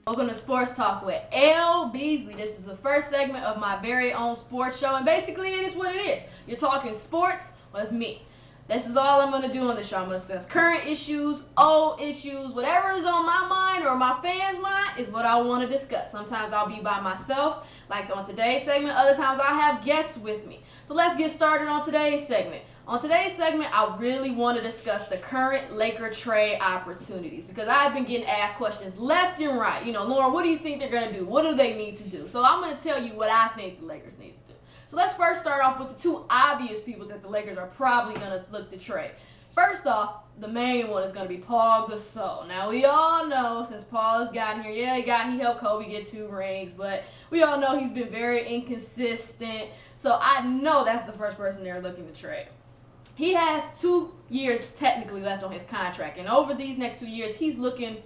Welcome to Sports Talk with L-Beasley. This is the first segment of my very own sports show, and basically it is what it is. You're talking sports with me. This is all I'm going to do on the show. I'm going to discuss current issues, old issues, whatever is on my mind or my fans' mind is what I want to discuss. Sometimes I'll be by myself, like on today's segment. Other times I'll have guests with me. So let's get started on today's segment. On today's segment, I really want to discuss the current Laker trade opportunities because I've been getting asked questions left and right. You know, Lauren, what do you think they're going to do? What do they need to do? So I'm going to tell you what I think the Lakers need to do. So let's first start off with the two obvious people that the Lakers are probably going to look to trade. First off, the main one is going to be Paul Gasol. Now, we all know since Paul has gotten here, he helped Kobe get 2 rings, but we all know he's been very inconsistent. So I know that's the first person they're looking to trade. He has 2 years technically left on his contract, and over these next 2 years, he's looking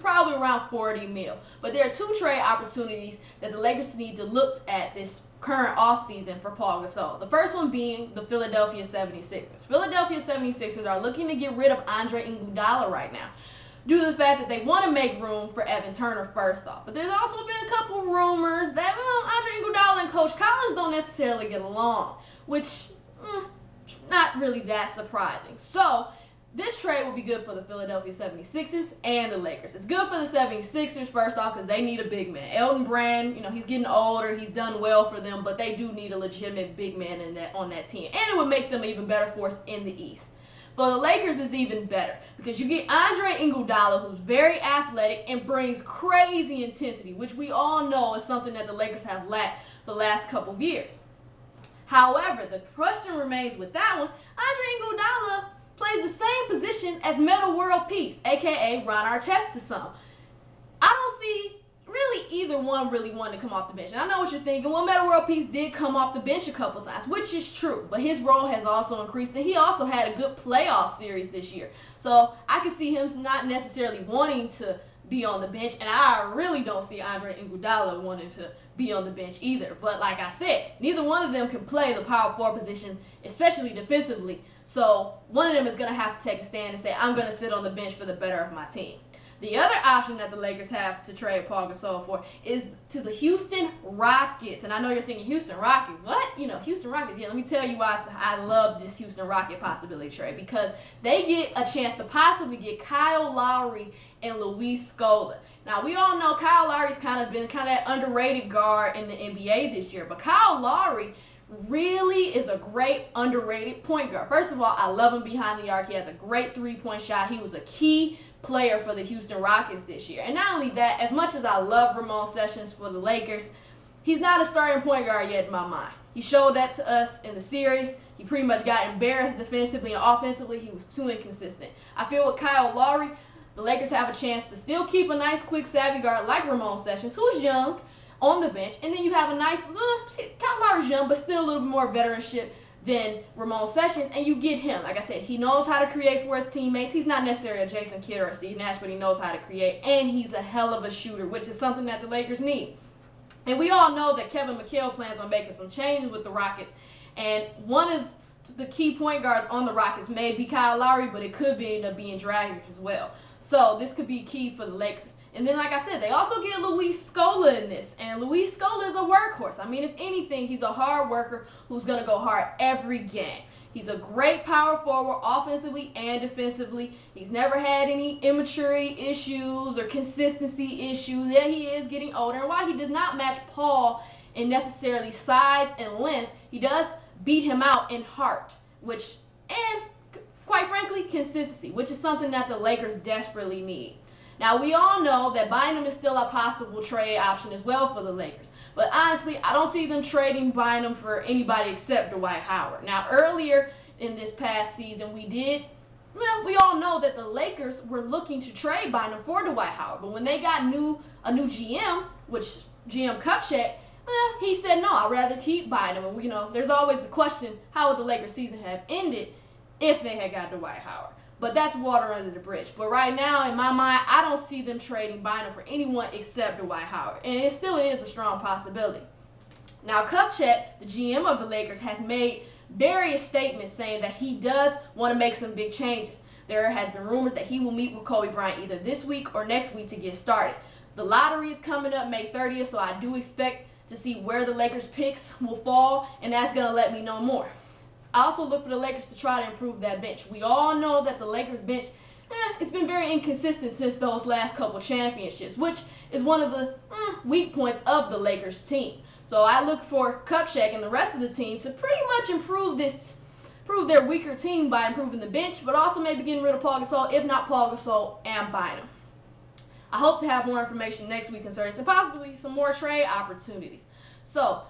probably around $40 million. But there are 2 trade opportunities that the Lakers need to look at this current offseason for Paul Gasol. The first one being the Philadelphia 76ers. Philadelphia 76ers are looking to get rid of Andre Iguodala right now, due to the fact that they want to make room for Evan Turner first off. But there's also been a couple rumors that Andre Iguodala and Coach Collins don't necessarily get along, which not really that surprising. So this trade will be good for the Philadelphia 76ers and the Lakers. It's good for the 76ers first off because they need a big man. Elton Brand, he's getting older. He's done well for them, but they do need a legitimate big man on that team. And it would make them even better force in the East. For the Lakers, it's even better because you get Andre Iguodala, who's very athletic and brings crazy intensity, which we all know is something that the Lakers have lacked the last couple of years. However, the question remains with that one, Andre Iguodala plays the same position as Metta World Peace, a.k.a. Ron Artest to some. I don't see really either one really wanting to come off the bench. And I know what you're thinking, well, Metta World Peace did come off the bench a couple times, which is true. But his role has also increased, and he also had a good playoff series this year. So I can see him not necessarily wanting to be on the bench, and I really don't see Andre Iguodala wanting to be on the bench either. But like I said, neither one of them can play the power forward position, especially defensively. So one of them is going to have to take a stand and say, I'm going to sit on the bench for the better of my team. The other option that the Lakers have to trade Paul Gasol for is to the Houston Rockets. And I know you're thinking, Houston Rockets, what? Houston Rockets. Yeah, let me tell you why I love this Houston Rocket possibility trade. Because they get a chance to possibly get Kyle Lowry and Luis Scola. Now, we all know Kyle Lowry's kind of that underrated guard in the NBA this year. But Kyle Lowry really is a great underrated point guard. First of all, I love him behind the arc. He has a great three-point shot. He was a key player for the Houston Rockets this year. And not only that, as much as I love Ramon Sessions for the Lakers, he's not a starting point guard yet in my mind. He showed that to us in the series. He pretty much got embarrassed defensively and offensively. He was too inconsistent. I feel with Kyle Lowry, the Lakers have a chance to still keep a nice, quick, savvy guard like Ramon Sessions, who's young, on the bench. And then you have a nice, Kyle Lowry's young, but still a little bit more veteranship than Ramon Sessions, and you get him. Like I said, he knows how to create for his teammates. He's not necessarily a Jason Kidd or a Steve Nash, but he knows how to create, and he's a hell of a shooter, which is something that the Lakers need. And we all know that Kevin McHale plans on making some changes with the Rockets, and one of the key point guards on the Rockets may be Kyle Lowry, but it could end up being Dragic as well. So this could be key for the Lakers. And then, like I said, they also get Luis Scola in this. And Luis Scola is a workhorse. I mean, if anything, he's a hard worker who's going to go hard every game. He's a great power forward offensively and defensively. He's never had any immaturity issues or consistency issues. Yeah, he is getting older. And while he does not match Paul in necessarily size and length, he does beat him out in heart, and quite frankly, consistency, which is something that the Lakers desperately need. Now, we all know that Bynum is still a possible trade option as well for the Lakers. But honestly, I don't see them trading Bynum for anybody except Dwight Howard. Now, earlier in this past season, we all know that the Lakers were looking to trade Bynum for Dwight Howard. But when they got a new GM, which GM Kupchak, he said, no, I'd rather keep Bynum. And, there's always the question, how would the Lakers season have ended if they had got Dwight Howard? But that's water under the bridge. But right now, in my mind, I don't see them trading Bynum for anyone except Dwight Howard. And it still is a strong possibility. Now, Kupchak, the GM of the Lakers, has made various statements saying that he does want to make some big changes. There has been rumors that he will meet with Kobe Bryant either this week or next week to get started. The lottery is coming up May 30th, so I do expect to see where the Lakers picks will fall, and that's going to let me know more. I also look for the Lakers to try to improve that bench. We all know that the Lakers bench, it's been very inconsistent since those last couple championships, which is one of the weak points of the Lakers team. So I look for Kupchak and the rest of the team to pretty much improve their weaker team by improving the bench, but also maybe getting rid of Paul Gasol, if not Paul Gasol, and Bynum. I hope to have more information next week concerning and possibly some more trade opportunities. So,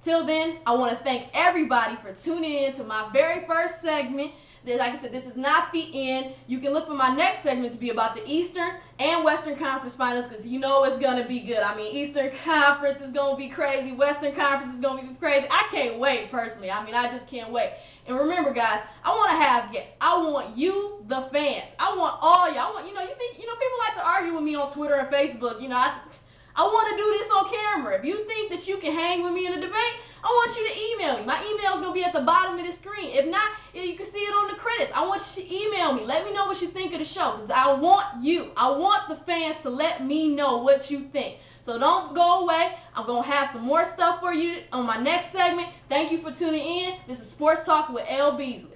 till then, I want to thank everybody for tuning in to my very first segment. Like I said, this is not the end. You can look for my next segment to be about the Eastern and Western Conference Finals, because you know it's going to be good. I mean, Eastern Conference is going to be crazy. Western Conference is going to be crazy. I can't wait, personally. I mean, I just can't wait. And remember, guys, I want to have guests. I want you, the fans. I want all y'all. People like to argue with me on Twitter and Facebook. I want to do this on camera. If you think that you can hang with me in a debate, I want you to email me. My email is going to be at the bottom of the screen. If not, you can see it on the credits. I want you to email me. Let me know what you think of the show, because I want you. I want the fans to let me know what you think. So don't go away. I'm going to have some more stuff for you on my next segment. Thank you for tuning in. This is Sports Talk with L-Beasley.